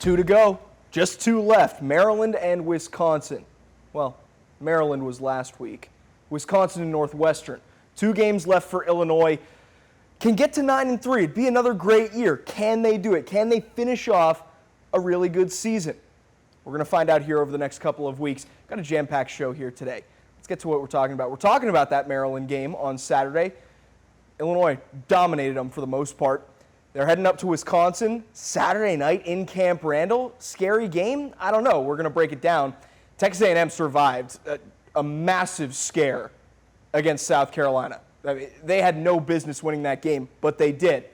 2 to go. Just 2 left. Maryland and Wisconsin. Well, Maryland was last week. Wisconsin and Northwestern. 2 games left for Illinois. Can get to 9-3. It'd be another great year. Can they do it? Can they finish off a really good season? We're going to find out here over the next couple of weeks. Got a jam-packed show here today. Let's get to what we're talking about. We're talking about that Maryland game on Saturday. Illinois dominated them for the most part. They're heading up to Wisconsin Saturday night in Camp Randall. Scary game? I don't know. We're going to break it down. Texas A&M survived a massive scare against South Carolina. I mean, they had no business winning that game, but they did.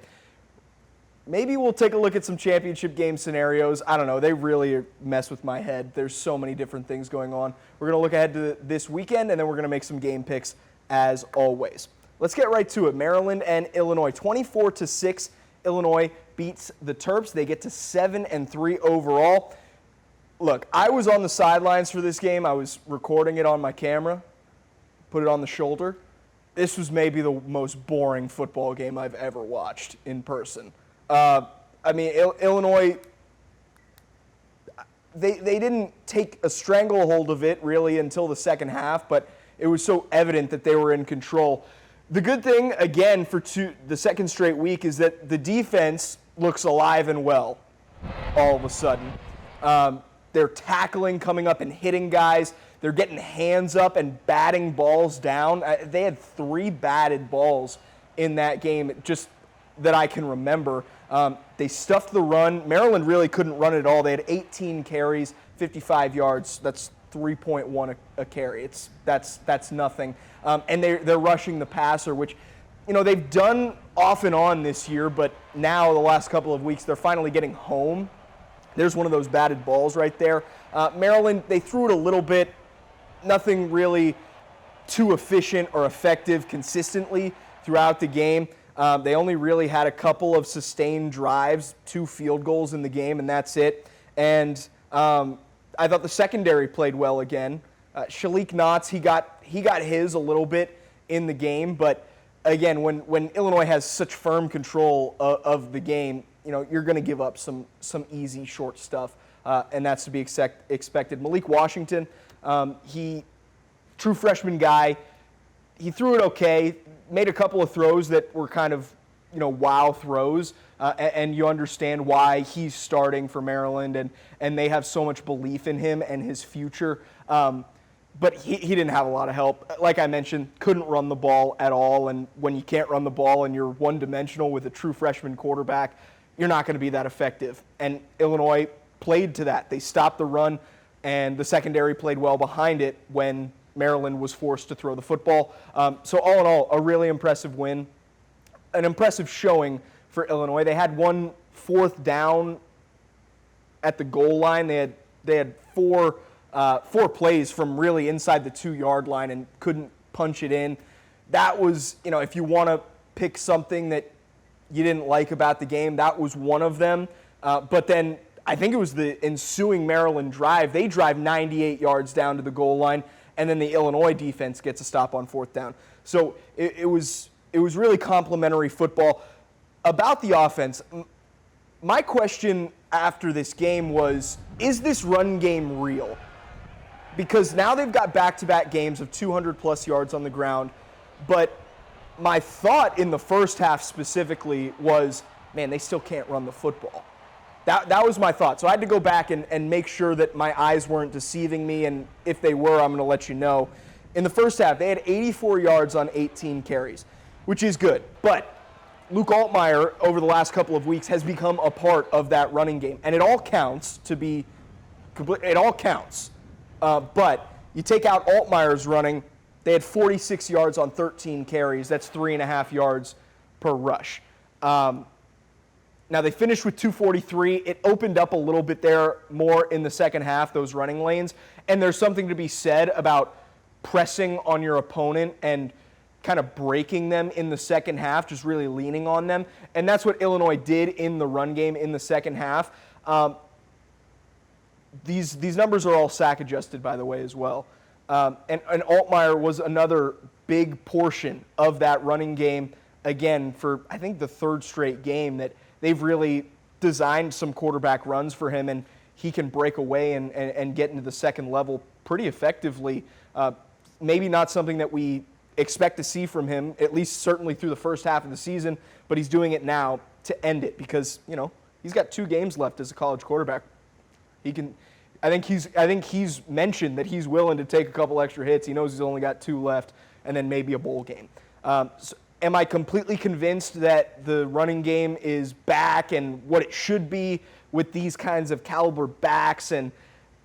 Maybe we'll take a look at some championship game scenarios. I don't know. They really mess with my head. There's so many different things going on. We're going to look ahead to this weekend, and then we're going to make some game picks as always. Let's get right to it. Maryland and Illinois. 24-6, Illinois beats the Terps. They get to 7-3 overall. Look, I was on the sidelines for this game. I was recording it on my camera, put it on the shoulder. This was maybe the most boring football game I've ever watched in person. Illinois, they didn't take a stranglehold of it really until the second half, but it was so evident that they were in control. The good thing, again, for the second straight week is that the defense looks alive and well all of a sudden. They're tackling, coming up and hitting guys. They're getting hands up and batting balls down. They had 3 batted balls in that game, just that I can remember. They stuffed the run. Maryland really couldn't run it at all. They had 18 carries, 55 yards. That's 3.1 a carry. That's nothing. And they're rushing the passer, which, they've done off and on this year, but now the last couple of weeks they're finally getting home. There's one of those batted balls right there. Maryland, they threw it a little bit. Nothing really too efficient or effective consistently throughout the game. They only really had a couple of sustained drives, 2 field goals in the game, and that's it. And I thought the secondary played well again. Shalik Knotts, he got his a little bit in the game, but again, when Illinois has such firm control of the game, you're going to give up some easy short stuff, and that's to be expected. Malik Washington, true freshman guy, he threw it okay, made a couple of throws that were kind of, wow throws, and you understand why he's starting for Maryland, and they have so much belief in him and his future. But he didn't have a lot of help. Like I mentioned, couldn't run the ball at all, and when you can't run the ball and you're one-dimensional with a true freshman quarterback, you're not going to be that effective. And Illinois played to that. They stopped the run, and the secondary played well behind it when Maryland was forced to throw the football. So all in all, a really impressive win, an impressive showing for Illinois. They had 1 4th down at the goal line. They had 4 plays from really inside the 2-yard line and couldn't punch it in. That was, if you want to pick something that you didn't like about the game, that was one of them. But then I think it was the ensuing Maryland drive. They drive 98 yards down to the goal line, and then the Illinois defense gets a stop on 4th down. So it was really complimentary football. About the offense, my question after this game was, is this run game real? Because now they've got back-to-back games of 200-plus yards on the ground, but my thought in the first half specifically was, man, they still can't run the football. That was my thought. So I had to go back and make sure that my eyes weren't deceiving me, and if they were, I'm going to let you know. In the first half, they had 84 yards on 18 carries, which is good. But Luke Altmaier, over the last couple of weeks, has become a part of that running game, and it all counts to be complete. It all counts. But you take out Altmaier's running, they had 46 yards on 13 carries. That's 3.5 yards per rush. Now, they finished with 243. It opened up a little bit there more in the second half, those running lanes. And there's something to be said about pressing on your opponent and kind of breaking them in the second half, just really leaning on them. And that's what Illinois did in the run game in the second half. These numbers are all sack adjusted, by the way, as well. And Altmaier was another big portion of that running game, again, for I think the 3rd straight game that they've really designed some quarterback runs for him, and he can break away and get into the second level pretty effectively. Maybe not something that we expect to see from him, at least certainly through the first half of the season, but he's doing it now to end it because, he's got 2 games left as a college quarterback. He can. I think he's mentioned that he's willing to take a couple extra hits. He knows he's only got 2 left, and then maybe a bowl game. So am I completely convinced that the running game is back and what it should be with these kinds of caliber backs and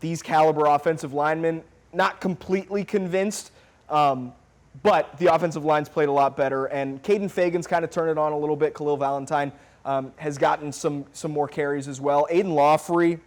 these caliber offensive linemen? Not completely convinced, but the offensive line's played a lot better, and Caden Fagan's kind of turned it on a little bit. Khalil Valentine has gotten some more carries as well. Aiden Lawfrey,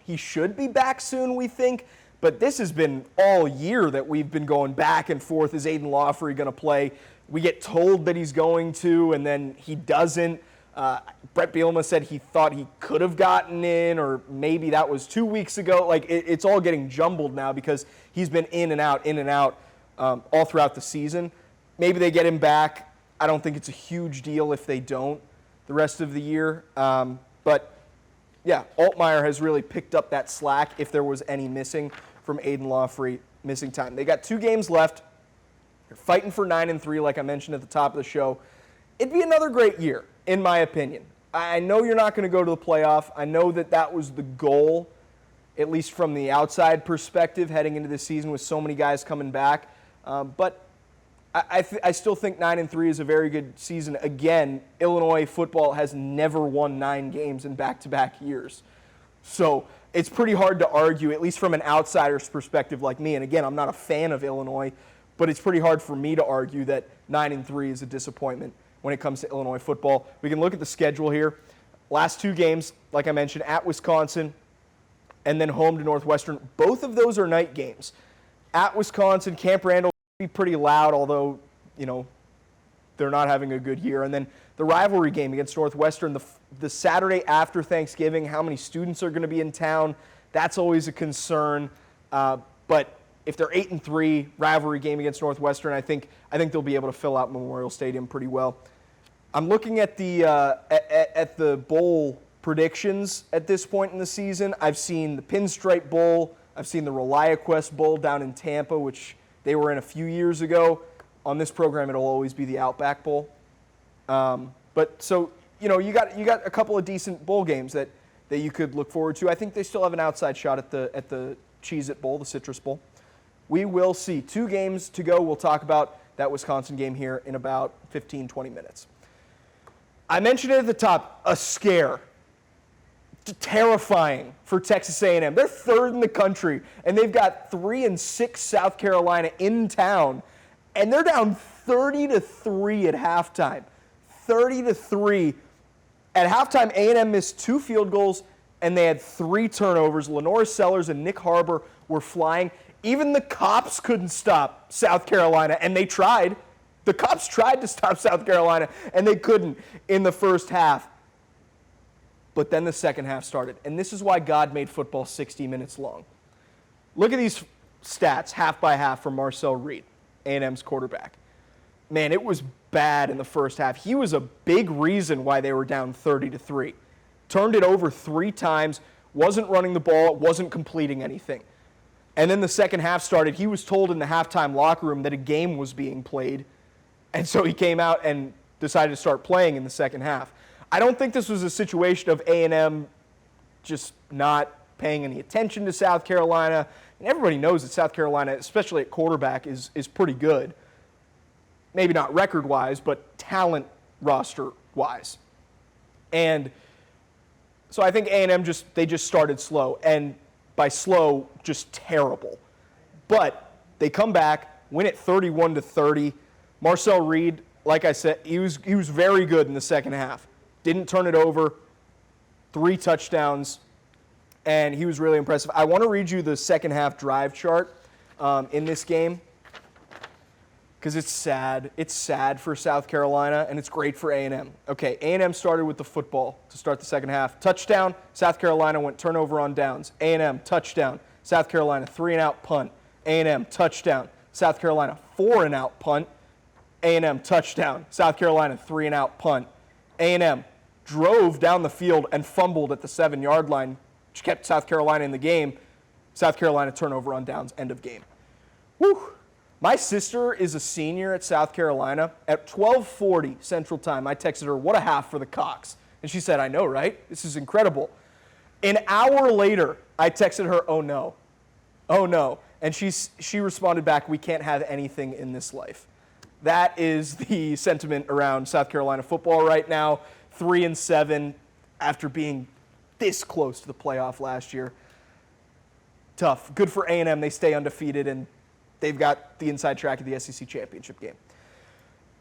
he should be back soon, we think, but this has been all year that we've been going back and forth. Is Aiden Lawfrey going to play? We get told that he's going to, and then he doesn't. Brett Bielema said he thought he could have gotten in, or maybe that was 2 weeks ago. It's all getting jumbled now because he's been in and out all throughout the season. Maybe they get him back. I don't think it's a huge deal if they don't the rest of the year. But yeah, Altmaier has really picked up that slack if there was any missing from Aiden Lawfrey missing time. They got 2 games left. They're fighting for 9-3, like I mentioned at the top of the show. It'd be another great year, in my opinion. I know you're not going to go to the playoff. I know that was the goal, at least from the outside perspective, heading into this season with so many guys coming back. But I still think 9-3 is a very good season. Again, Illinois football has never won 9 games in back-to-back years. So it's pretty hard to argue, at least from an outsider's perspective like me. And again, I'm not a fan of Illinois, but it's pretty hard for me to argue that 9-3 is a disappointment when it comes to Illinois football. We can look at the schedule here. Last 2 games, like I mentioned, at Wisconsin and then home to Northwestern. Both of those are night games. At Wisconsin, Camp Randall be pretty loud, although, they're not having a good year. And then the rivalry game against Northwestern, the Saturday after Thanksgiving, how many students are going to be in town? That's always a concern. But if they're 8-3, rivalry game against Northwestern, I think they'll be able to fill out Memorial Stadium pretty well. I'm looking at the bowl predictions at this point in the season. I've seen the Pinstripe Bowl. I've seen the ReliaQuest Bowl down in Tampa, which they were in a few years ago. On this program, it'll always be the Outback Bowl. But so, you got a couple of decent bowl games that you could look forward to. I think they still have an outside shot at the Cheez-It Bowl, the Citrus Bowl. We will see. 2 games to go. We'll talk about that Wisconsin game here in about 15, 20 minutes. I mentioned it at the top, a scare. Terrifying for Texas A&M. They're 3rd in the country, and they've got 3-6 South Carolina in town, and they're down 30-3 at halftime. 30-3. At halftime, A&M missed 2 field goals, and they had 3 turnovers. Lenore Sellers and Nick Harbor were flying. Even the cops couldn't stop South Carolina, and they tried. The cops tried to stop South Carolina, and they couldn't in the first half. But then the second half started. And this is why God made football 60 minutes long. Look at these stats, half by half, from Marcel Reed, A&M's quarterback. Man, it was bad in the first half. He was a big reason why they were down 30-3. Turned it over 3 times, wasn't running the ball, wasn't completing anything. And then the second half started. He was told in the halftime locker room that a game was being played. And so he came out and decided to start playing in the second half. I don't think this was a situation of A&M just not paying any attention to South Carolina. And everybody knows that South Carolina, especially at quarterback, is pretty good. Maybe not record-wise, but talent roster-wise. And so I think A&M just started slow. And by slow, just terrible. But they come back, win it 31-30. Marcel Reed, like I said, he was very good in the second half. Didn't turn it over, 3 touchdowns, and he was really impressive. I want to read you the second half drive chart in this game because it's sad. It's sad for South Carolina, and it's great for A&M. Okay, A&M started with the football to start the second half. Touchdown, South Carolina went turnover on downs. A&M, touchdown. South Carolina, 3-and-out punt. A&M, touchdown. South Carolina, 4-and-out punt. A&M, touchdown. South Carolina, 3-and-out punt. A&M, drove down the field and fumbled at the 7-yard line, which kept South Carolina in the game. South Carolina turnover on downs, end of game. Whew. My sister is a senior at South Carolina. At 12:40 Central Time, I texted her, "What a half for the Cox." And she said, "I know, right? This is incredible." An hour later, I texted her, "Oh no. Oh no." And she responded back, "We can't have anything in this life." That is the sentiment around South Carolina football right now. 3-7 after being this close to the playoff last year. Tough. Good for A&M. They stay undefeated, and they've got the inside track of the SEC championship game.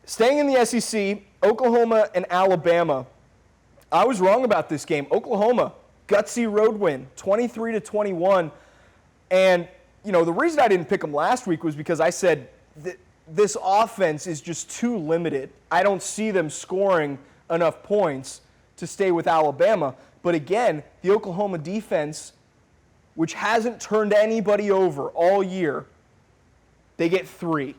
Staying in the SEC, Oklahoma and Alabama. I was wrong about this game. Oklahoma, gutsy road win, 23-21. And, the reason I didn't pick them last week was because I said this offense is just too limited. I don't see them scoring enough points to stay with Alabama. But again, the Oklahoma defense, which hasn't turned anybody over all year, they get 3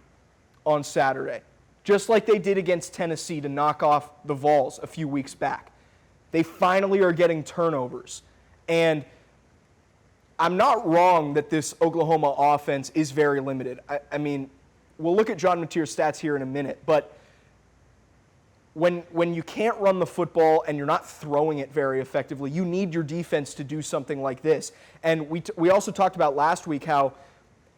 on Saturday, just like they did against Tennessee to knock off the Vols a few weeks back. They finally are getting turnovers. And I'm not wrong that this Oklahoma offense is very limited. I mean, we'll look at John Mateer's stats here in a minute, but when you can't run the football and you're not throwing it very effectively, you need your defense to do something like this. And we also talked about last week how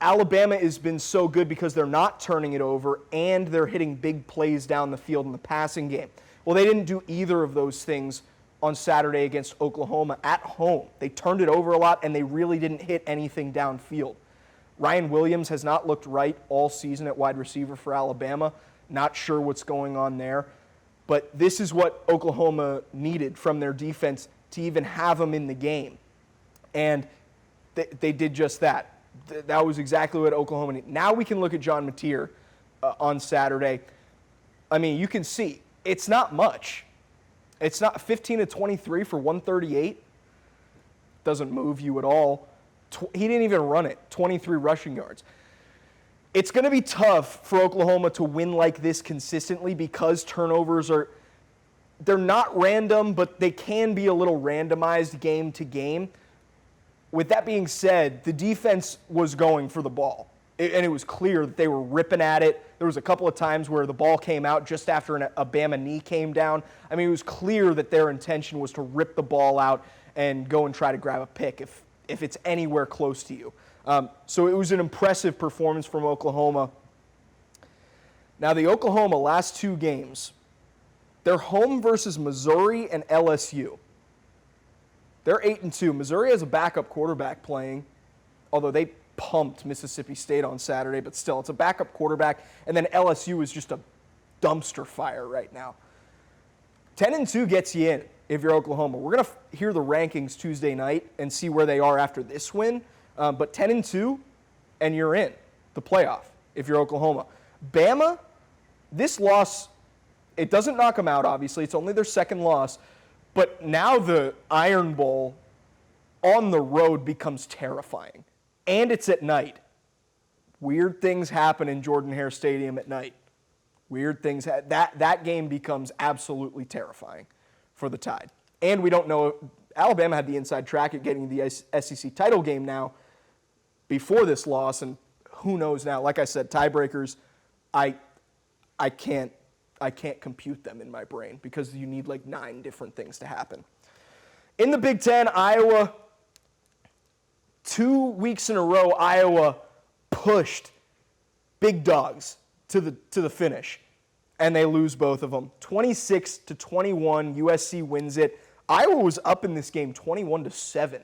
Alabama has been so good because they're not turning it over and they're hitting big plays down the field in the passing game. Well, they didn't do either of those things on Saturday against Oklahoma at home. They turned it over a lot and they really didn't hit anything downfield. Ryan Williams has not looked right all season at wide receiver for Alabama. Not sure what's going on there. But this is what Oklahoma needed from their defense to even have them in the game. And they did just that. That was exactly what Oklahoma needed. Now we can look at John Mateer on Saturday. I mean, you can see it's not much. It's not 15-23 for 138. Doesn't move you at all. He didn't even run it. 23 rushing yards. It's going to be tough for Oklahoma to win like this consistently because turnovers they're not random, but they can be a little randomized game to game. With that being said, the defense was going for the ball, and it was clear that they were ripping at it. There was a couple of times where the ball came out just after a Bama knee came down. I mean, it was clear that their intention was to rip the ball out and go and try to grab a pick if it's anywhere close to you. So it was an impressive performance from Oklahoma. Now, the Oklahoma last 2 games, they're home versus Missouri and LSU. They're 8-2. Missouri has a backup quarterback playing, although they pumped Mississippi State on Saturday, but still, it's a backup quarterback. And then LSU is just a dumpster fire right now. 10-2 gets you in if you're Oklahoma. We're going to hear the rankings Tuesday night and see where they are after this win. But 10-2, and you're in the playoff if you're Oklahoma. Bama, this loss, it doesn't knock them out, obviously. It's only their second loss. But now the Iron Bowl on the road becomes terrifying. And it's at night. Weird things happen in Jordan-Hare Stadium at night. Weird things. That game becomes absolutely terrifying for the Tide. And we don't know. Alabama had the inside track at getting the SEC title game now before this loss, and who knows now. Like I said, tiebreakers, I can't compute them in my brain because you need like 9 different things to happen. In the Big Ten, Iowa, 2 weeks in a row, Iowa pushed big dogs to the finish, and they lose both of them. 26-21, USC wins it. Iowa was up in this game 21-7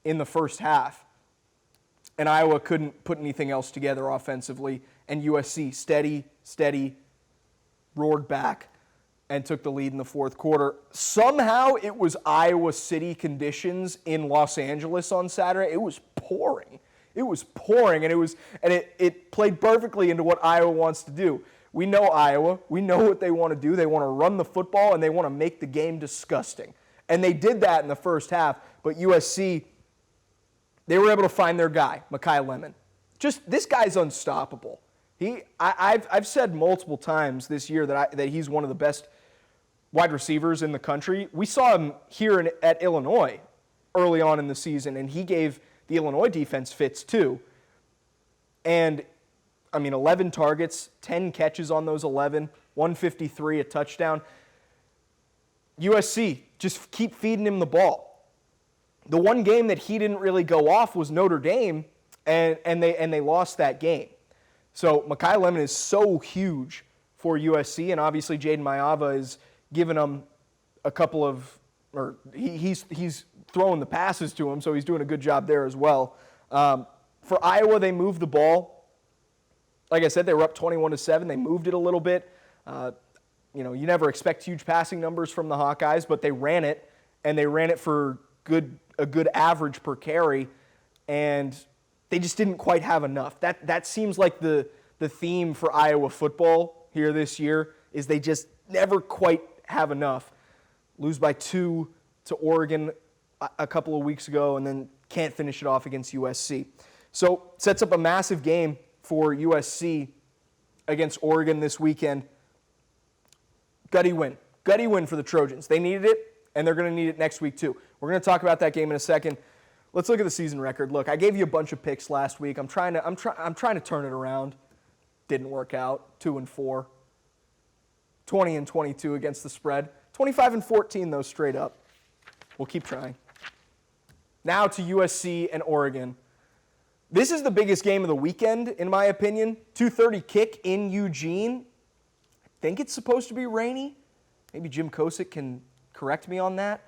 in the first half, and Iowa couldn't put anything else together offensively, and USC steady, roared back and took the lead in the fourth quarter. Somehow it was Iowa City conditions in Los Angeles on Saturday. It was pouring. And it played perfectly into what Iowa wants to do. We know Iowa. We know what they want to do. They want to run the football, and they want to make the game disgusting. And they did that in the first half, but USC, they were able to find their guy, Machi Lemon. Just, this guy's unstoppable. I've said multiple times this year that he's one of the best wide receivers in the country. We saw him here at Illinois early on in the season, and he gave the Illinois defense fits too. And, 11 targets, 10 catches on those 11, 153, a touchdown. USC, just keep feeding him the ball. The one game that he didn't really go off was Notre Dame, and they lost that game. So Makai Lemon is so huge for USC, and obviously Jaden Mayava is giving them a couple of, or he's throwing the passes to him, so he's doing a good job there as well. For Iowa, they moved the ball. Like I said, they were up 21-7. They moved it a little bit. You never expect huge passing numbers from the Hawkeyes, but they ran it, and they ran it for a good average per carry, and they just didn't quite have enough. That seems like the theme for Iowa football here this year, is they just never quite have enough. Lose by 2 to Oregon a couple of weeks ago, and then can't finish it off against USC. So sets up a massive game for USC against Oregon this weekend. Gutty win for the Trojans. They needed it, and they're going to need it next week too. We're going to talk about that game in a second. Let's look at the season record. Look, I gave you a bunch of picks last week. I'm trying to turn it around. Didn't work out. 2-4. 20-22 against the spread. 25-14 though, straight up. We'll keep trying. Now to USC and Oregon. This is the biggest game of the weekend, in my opinion. 2:30 kick in Eugene. I think it's supposed to be rainy. Maybe Jim Kosick can correct me on that.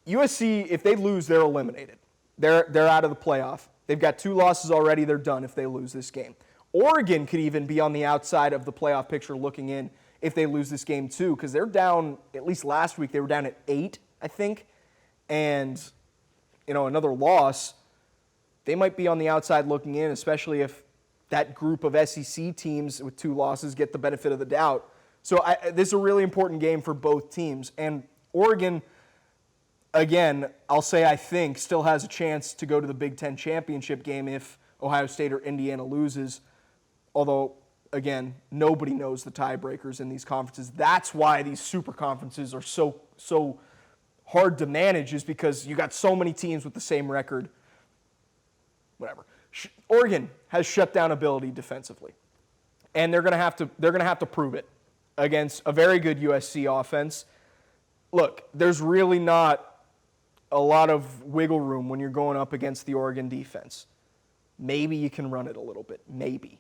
USC, if they lose, they're eliminated. They're out of the playoff. They've got 2 losses already. They're done if they lose this game. Oregon could even be on the outside of the playoff picture looking in if they lose this game too, because they're down, at least last week, they were down at 8, I think. And, another loss, they might be on the outside looking in, especially if that group of SEC teams with 2 losses get the benefit of the doubt. So this is a really important game for both teams. And Oregon, again, I'll say I think, still has a chance to go to the Big Ten championship game if Ohio State or Indiana loses. Although, again, nobody knows the tiebreakers in these conferences. That's why these super conferences are so hard to manage, is because you got so many teams with the same record. Whatever. Oregon has shutdown ability defensively, and they're going to have to prove it against a very good USC offense. Look, there's really not a lot of wiggle room when you're going up against the Oregon defense. Maybe you can run it a little bit, maybe.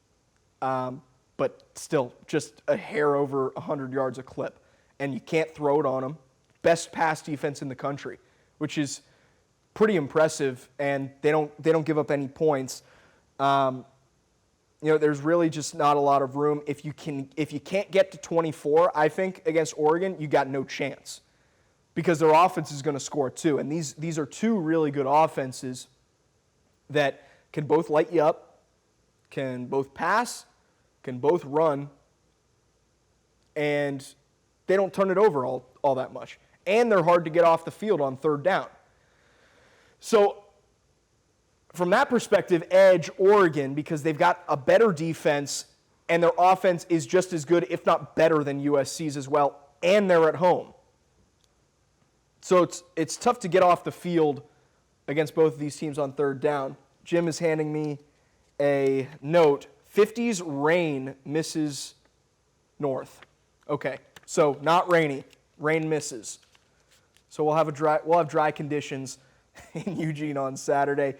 But still, just a hair over 100 yards a clip, and you can't throw it on them. Best pass defense in the country, which is pretty impressive, and they don't give up any points. There's really just not a lot of room. If you can't get to 24, I think against Oregon, you got no chance, because their offense is going to score too. And these are 2 really good offenses that can both light you up, can both pass, can both run, and they don't turn it over all that much. And they're hard to get off the field on 3rd down. So from that perspective, edge Oregon, because they've got a better defense and their offense is just as good, if not better, than USC's as well, and they're at home. So it's tough to get off the field against both of these teams on 3rd down. Jim is handing me a note. 50s rain misses north. Okay, so not rainy. Rain misses. So we'll have dry conditions in Eugene on Saturday.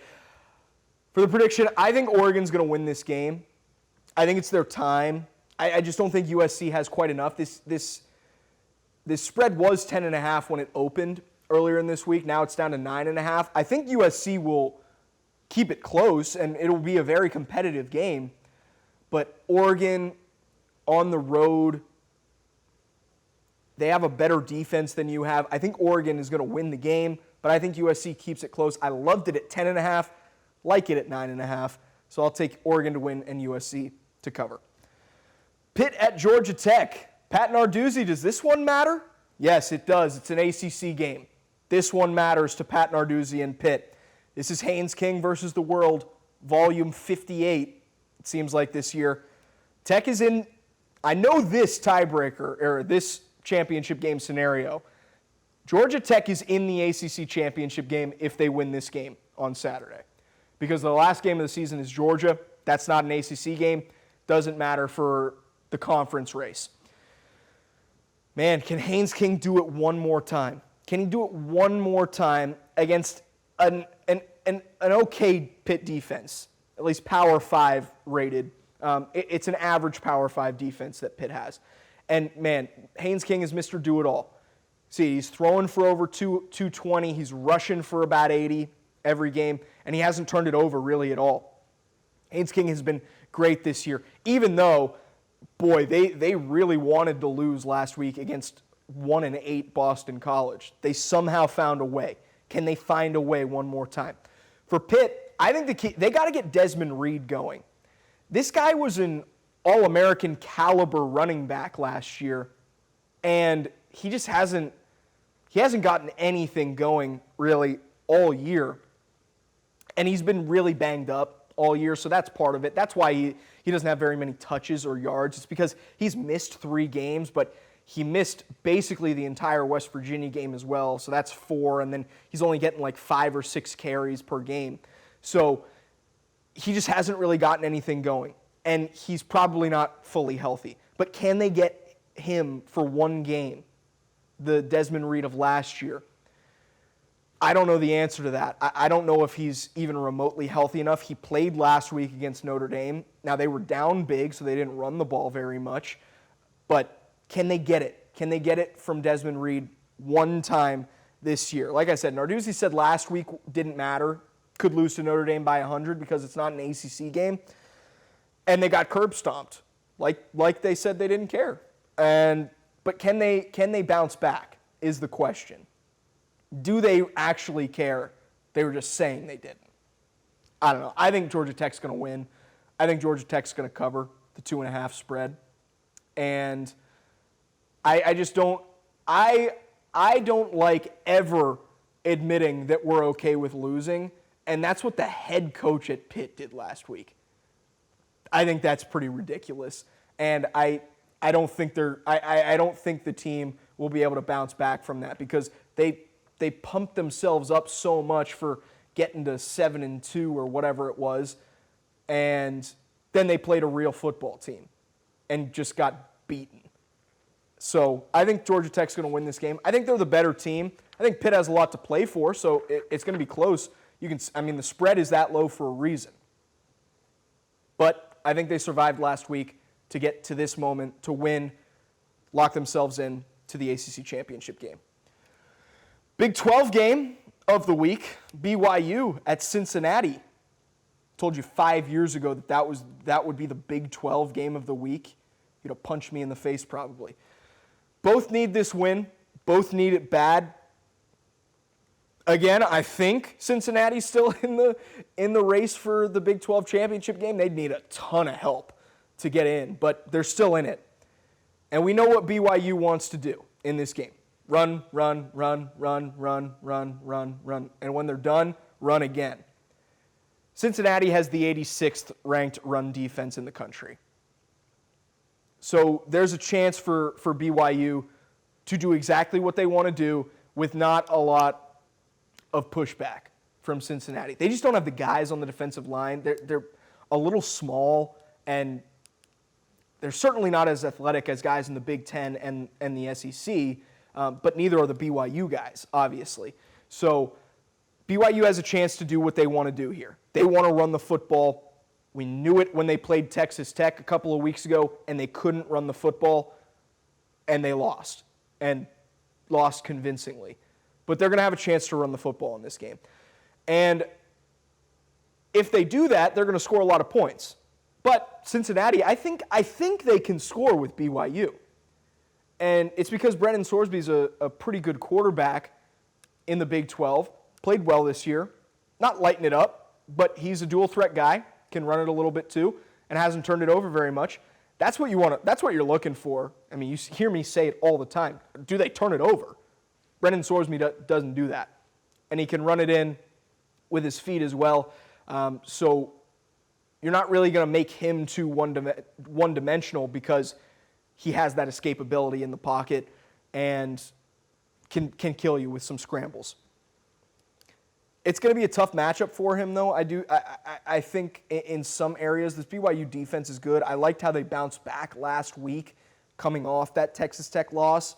For the prediction, I think Oregon's going to win this game. I think it's their time. I just don't think USC has quite enough. This spread was 10.5 when it opened earlier in this week. Now it's down to 9.5. I think USC will keep it close, and it'll be a very competitive game. But Oregon on the road, they have a better defense than you have. I think Oregon is going to win the game, but I think USC keeps it close. I loved it at 10.5, like it at 9.5. So I'll take Oregon to win and USC to cover. Pitt at Georgia Tech. Pat Narduzzi, does this one matter? Yes, it does. It's an ACC game. This one matters to Pat Narduzzi and Pitt. This is Haynes King versus the World, volume 58. It seems like this year. Tech is in, I know this tiebreaker, or this championship game scenario, Georgia Tech is in the ACC championship game if they win this game on Saturday. Because the last game of the season is Georgia. That's not an ACC game. Doesn't matter for the conference race. Man, can Haynes King do it one more time? Can he do it one more time against an okay Pitt defense, at least Power 5 rated? It's an average Power 5 defense that Pitt has. And, man, Haynes King is Mr. Do-It-All. See, he's throwing for over 220. He's rushing for about 80 every game, and he hasn't turned it over really at all. Haynes King has been great this year, even though, boy, they really wanted to lose last week against 1-8 Boston College. They somehow found a way. Can they find a way one more time? For Pitt, I think they got to get Desmond Reed going. This guy was an All-American caliber running back last year, and he just hasn't gotten anything going really all year. And he's been really banged up all year, so that's part of it. That's why he doesn't have very many touches or yards. It's because he's missed 3 games, but he missed basically the entire West Virginia game as well, so that's 4, and then he's only getting like 5 or 6 carries per game. So he just hasn't really gotten anything going, and he's probably not fully healthy. But can they get him for one game, the Desmond Reed of last year? I don't know the answer to that. I don't know if he's even remotely healthy enough. He played last week against Notre Dame. Now, they were down big, so they didn't run the ball very much. But can they get it? Can they get it from Desmond Reed one time this year? Like I said, Narduzzi said last week didn't matter. Could lose to Notre Dame by 100 because it's not an ACC game. And they got curb stomped, like they said they didn't care. But can they bounce back is the question. Do they actually care? They were just saying they didn't. I don't know. I think Georgia Tech's going to win. I think Georgia Tech's going to cover the 2.5 spread. And I just don't – I don't like ever admitting that we're okay with losing, and that's what the head coach at Pitt did last week. I think that's pretty ridiculous, and I don't think I don't think the team will be able to bounce back from that because they pumped themselves up so much for getting to 7-2 or whatever it was, and then they played a real football team and just got beaten. So I think Georgia Tech's going to win this game. I think they're the better team. I think Pitt has a lot to play for, so it's going to be close. The spread is that low for a reason. But I think they survived last week to get to this moment, to win, lock themselves in to the ACC championship game. Big 12 game of the week, BYU at Cincinnati. Told you 5 years ago that would be the Big 12 game of the week. You'd have punched me in the face probably. Both need this win. Both need it bad. Again, I think Cincinnati's still in the race for the Big 12 championship game. They'd need a ton of help to get in, but they're still in it. And we know what BYU wants to do in this game. Run, run, run, run, run, run, run, run. And when they're done, run again. Cincinnati has the 86th ranked run defense in the country. So there's a chance for BYU to do exactly what they want to do with not a lot of pushback from Cincinnati. They just don't have the guys on the defensive line. They're a little small, and they're certainly not as athletic as guys in the Big Ten and the SEC, but neither are the BYU guys, obviously. So BYU has a chance to do what they want to do here. They want to run the football. We knew it when they played Texas Tech a couple of weeks ago, and they couldn't run the football, and they lost convincingly. But they're going to have a chance to run the football in this game. And if they do that, they're going to score a lot of points. But Cincinnati, I think they can score with BYU. And it's because Brennan Sorsby's a pretty good quarterback in the Big 12. Played well this year. Not lighting it up, but he's a dual threat guy. Can run it a little bit too, and hasn't turned it over very much. That's what you want. That's what you're looking for. I mean, you hear me say it all the time. Do they turn it over? Brennan Sorsby doesn't do that, and he can run it in with his feet as well. So you're not really going to make him too one-dimensional because he has that escapability in the pocket. and can kill you with some scrambles. It's going to be a tough matchup for him, though. I think in some areas this BYU defense is good. I liked how they bounced back last week coming off that Texas Tech loss.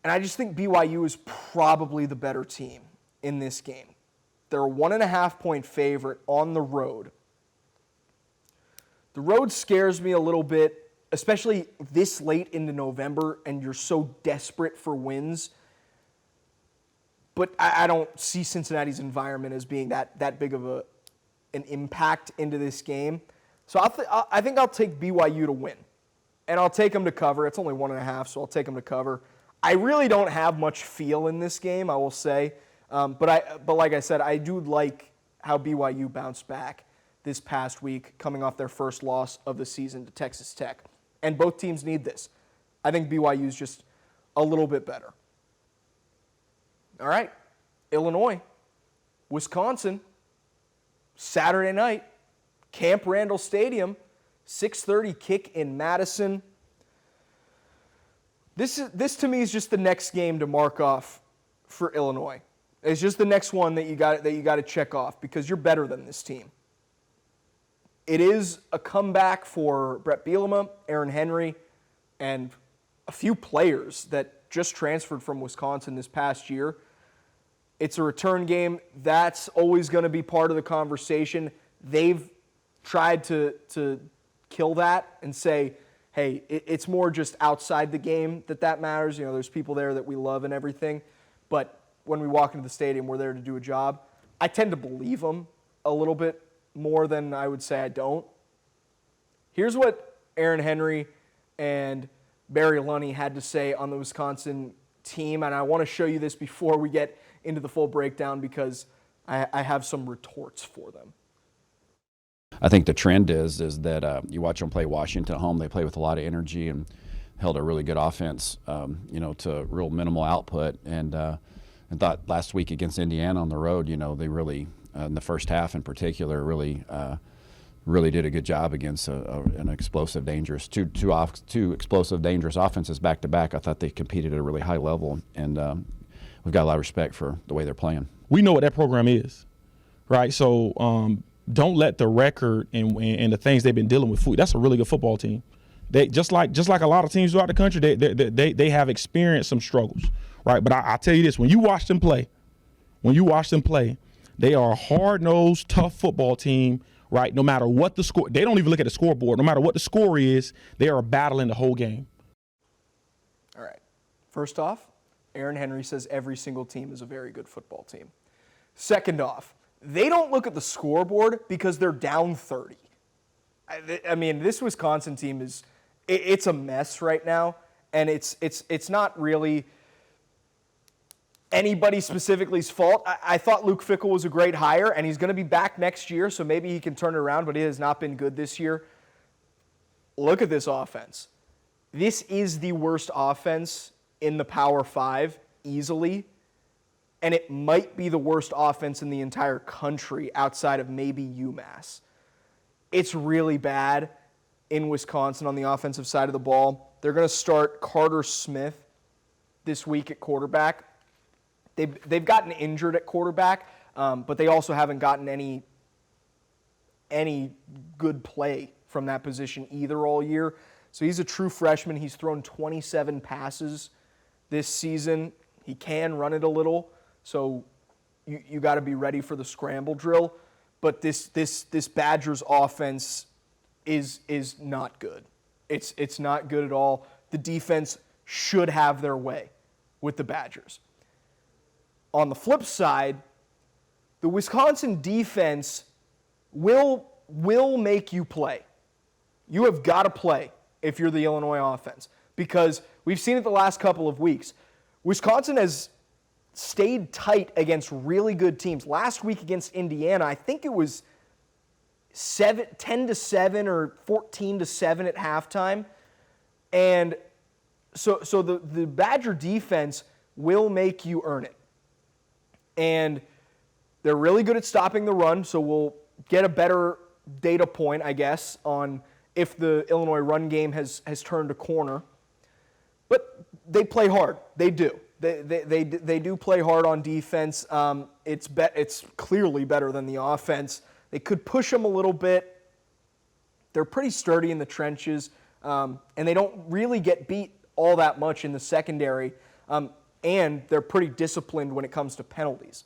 And I just think BYU is probably the better team in this game. They're a 1.5-point favorite on the road. The road scares me a little bit, especially this late into November, and you're so desperate for wins. But I don't see Cincinnati's environment as being that big of an impact into this game. So I think I'll take BYU to win. And I'll take them to cover. It's only 1.5, so I'll take them to cover. I really don't have much feel in this game, I will say. But like I said, I do like how BYU bounced back this past week, coming off their first loss of the season to Texas Tech. And both teams need this. I think BYU is just a little bit better. All right, Illinois, Wisconsin, Saturday night, Camp Randall Stadium, 6:30 kick in Madison. This to me is just the next game to mark off for Illinois. It's just the next one that you got to check off because you're better than this team. It is a comeback for Brett Bielema, Aaron Henry, and a few players that just transferred from Wisconsin this past year. It's a return game. That's always going to be part of the conversation. They've tried to kill that and say, hey, it's more just outside the game that matters. You know, there's people there that we love and everything. But when we walk into the stadium, we're there to do a job. I tend to believe them a little bit more than I would say I don't. Here's what Aaron Henry and Barry Lunny had to say on the Wisconsin team, and I want to show you this before we get into the full breakdown because I have some retorts for them. I think the trend is that you watch them play Washington at home. They play with a lot of energy and held a really good offense, to real minimal output. And thought last week against Indiana on the road, they really, in the first half in particular, really did a good job against an explosive, dangerous, two explosive, dangerous offenses back to back. I thought they competed at a really high level, and we've got a lot of respect for the way they're playing. We know what that program is, right? So don't let the record and the things they've been dealing with. That's a really good football team. They just like a lot of teams throughout the country. They have experienced some struggles, right? But I tell you this: when you watch them play, they are a hard-nosed, tough football team. Right, no matter what the score, they don't even look at the scoreboard. No matter what the score is, they are battling the whole game. All right. First off, Aaron Henry says every single team is a very good football team. Second off, they don't look at the scoreboard because they're down 30. I mean, this Wisconsin team it's a mess right now, and it's not really anybody specifically's fault. I thought Luke Fickell was a great hire, and he's going to be back next year, so maybe he can turn it around, but it has not been good this year. Look at this offense. This is the worst offense in the Power 5, easily, and it might be the worst offense in the entire country outside of maybe UMass. It's really bad in Wisconsin on the offensive side of the ball. They're going to start Carter Smith this week at quarterback. They've gotten injured at quarterback, but they also haven't gotten any good play from that position either all year. So he's a true freshman. He's thrown 27 passes this season. He can run it a little, so you got to be ready for the scramble drill. But this Badgers offense is not good. It's not good at all. The defense should have their way with the Badgers. On the flip side, the Wisconsin defense will make you play. You have got to play if you're the Illinois offense because we've seen it the last couple of weeks. Wisconsin has stayed tight against really good teams. Last week against Indiana, I think it was 10-7 or 14-7 at halftime. And so the Badger defense will make you earn it. And they're really good at stopping the run, so we'll get a better data point, I guess, on if the Illinois run game has turned a corner. But they play hard. They do. They do play hard on defense. It's clearly better than the offense. They could push them a little bit. They're pretty sturdy in the trenches, and they don't really get beat all that much in the secondary. And they're pretty disciplined when it comes to penalties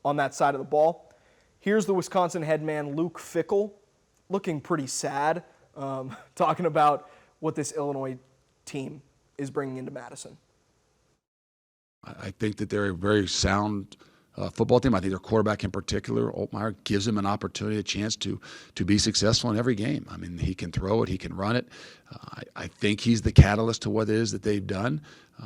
on that side of the ball. Here's the Wisconsin head man, Luke Fickell, looking pretty sad, talking about what this Illinois team is bringing into Madison. I think that they're a very sound football team. I think their quarterback in particular, Altmaier, gives them an opportunity, a chance to be successful in every game. I mean, he can throw it, he can run it. I think he's the catalyst to what it is that they've done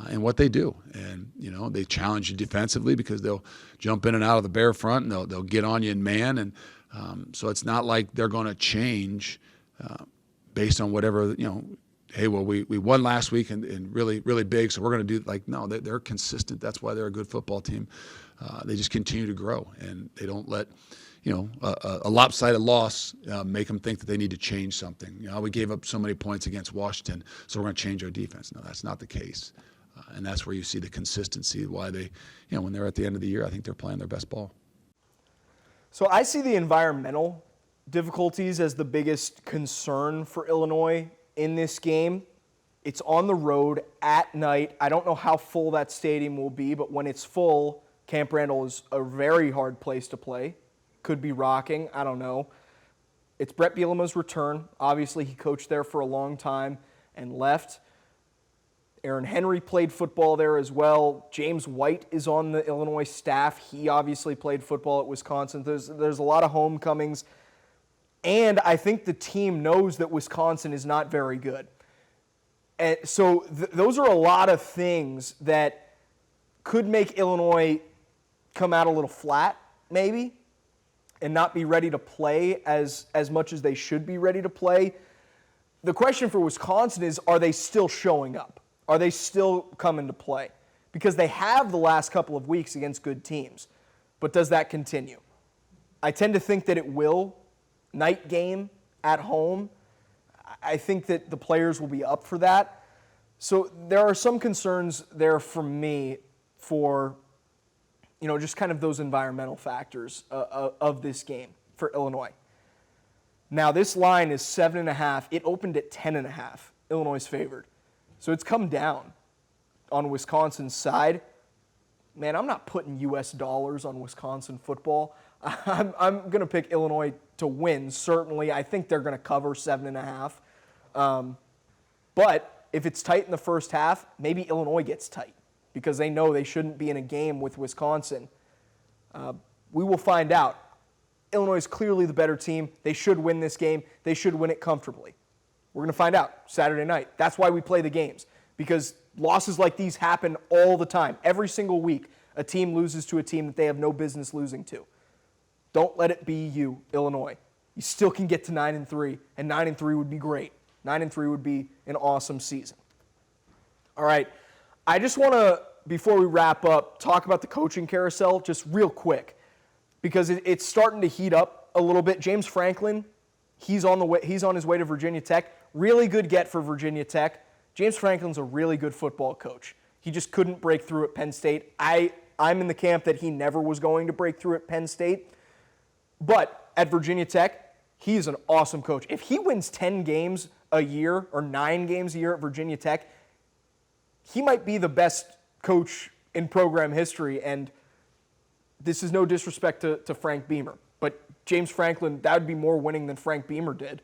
and what they do. And, they challenge you defensively because they'll jump in and out of the bare front and they'll get on you in man. And so it's not like they're going to change based on whatever, hey, well, we won last week and really, really big, so we're going to do no, they're consistent. That's why they're a good football team. They just continue to grow, and they don't let, a lopsided loss make them think that they need to change something. We gave up so many points against Washington, so we're going to change our defense. No, that's not the case. And that's where you see the consistency, why they, when they're at the end of the year, I think they're playing their best ball. So I see the environmental difficulties as the biggest concern for Illinois in this game. It's on the road at night. I don't know how full that stadium will be, but when it's full, Camp Randall is a very hard place to play. Could be rocking. I don't know. It's Brett Bielema's return. Obviously, he coached there for a long time and left. Aaron Henry played football there as well. James White is on the Illinois staff. He obviously played football at Wisconsin. There's a lot of homecomings. And I think the team knows that Wisconsin is not very good. And so those are a lot of things that could make Illinois come out a little flat, maybe, and not be ready to play as much as they should be ready to play. The question for Wisconsin is, are they still showing up? Are they still coming to play? Because they have the last couple of weeks against good teams. But does that continue? I tend to think that it will. Night game at home, I think that the players will be up for that. So there are some concerns there for me for, just kind of those environmental factors of this game for Illinois. Now, this line is 7.5. It opened at 10.5. Illinois favored. So it's come down on Wisconsin's side. Man, I'm not putting U.S. dollars on Wisconsin football. I'm going to pick Illinois to win, certainly. I think they're going to cover 7.5. But if it's tight in the first half, maybe Illinois gets tight because they know they shouldn't be in a game with Wisconsin. We will find out. Illinois is clearly the better team. They should win this game. They should win it comfortably. We're going to find out Saturday night. That's why we play the games, because losses like these happen all the time. Every single week, a team loses to a team that they have no business losing to. Don't let it be you, Illinois. You still can get to 9-3, and 9-3 would be great. 9-3 would be an awesome season. All right, I just want to, before we wrap up, talk about the coaching carousel just real quick, because it's starting to heat up a little bit. James Franklin, he's on his way to Virginia Tech. Really good get for Virginia Tech. James Franklin's a really good football coach. He just couldn't break through at Penn State. I'm in the camp that he never was going to break through at Penn State. But at Virginia Tech, he's an awesome coach. If he wins 10 games a year or 9 games a year at Virginia Tech, he might be the best coach in program history. And this is no disrespect to Frank Beamer, but James Franklin, that would be more winning than Frank Beamer did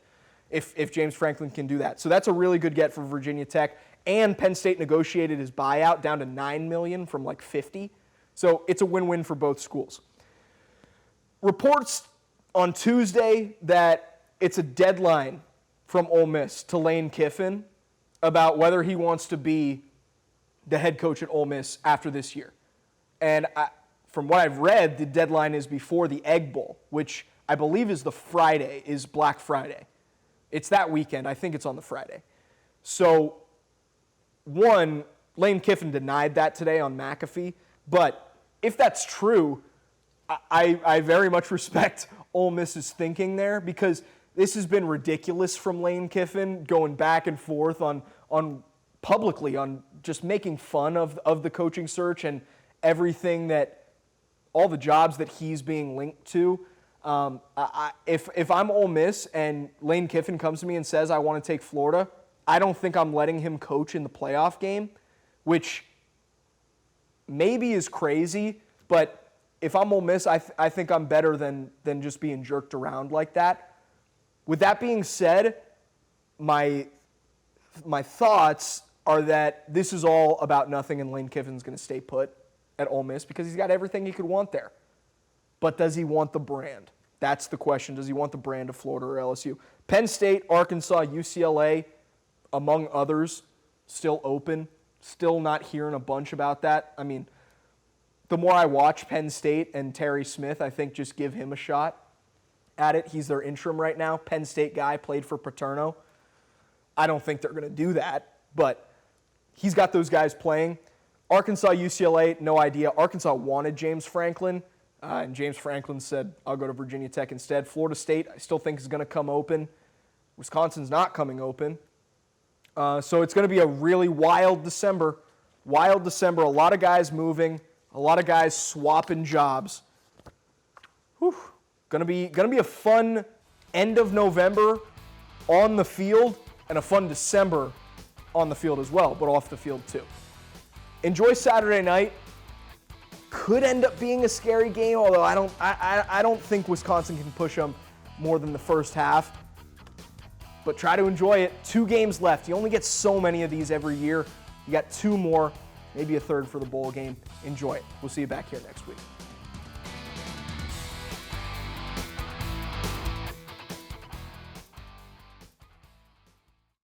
if James Franklin can do that. So that's a really good get for Virginia Tech. And Penn State negotiated his buyout down to $9 million from like $50. So it's a win-win for both schools. Reports on Tuesday that it's a deadline from Ole Miss to Lane Kiffin about whether he wants to be the head coach at Ole Miss after this year. And from what I've read, the deadline is before the Egg Bowl, which I believe is is Black Friday. It's that weekend. I think it's on the Friday. So, one, Lane Kiffin denied that today on McAfee. But if that's true, I very much respect Ole Miss's thinking there, because this has been ridiculous from Lane Kiffin, going back and forth on publicly on just making fun of the coaching search and everything all the jobs that he's being linked to. If I'm Ole Miss and Lane Kiffin comes to me and says, I want to take Florida, I don't think I'm letting him coach in the playoff game, which maybe is crazy, but if I'm Ole Miss, I think I'm better than just being jerked around like that. With that being said, my thoughts are that this is all about nothing and Lane Kiffin's going to stay put at Ole Miss because he's got everything he could want there. But does he want the brand? That's the question. Does he want the brand of Florida or LSU? Penn State, Arkansas, UCLA, among others, still open. Still not hearing a bunch about that. I mean, the more I watch Penn State and Terry Smith, I think just give him a shot at it. He's their interim right now. Penn State guy, played for Paterno. I don't think they're going to do that, but he's got those guys playing. Arkansas, UCLA, no idea. Arkansas wanted James Franklin, and James Franklin said, I'll go to Virginia Tech instead. Florida State, I still think is going to come open. Wisconsin's not coming open. So it's going to be a really wild December. Wild December. A lot of guys moving. A lot of guys swapping jobs. Whew. Going to be a fun end of November on the field and a fun December on the field as well, but off the field too. Enjoy Saturday night. Could end up being a scary game, although I don't think Wisconsin can push them more than the first half. But try to enjoy it. 2 games left. You only get so many of these every year. You got 2 more, maybe a third for the bowl game. Enjoy it. We'll see you back here next week.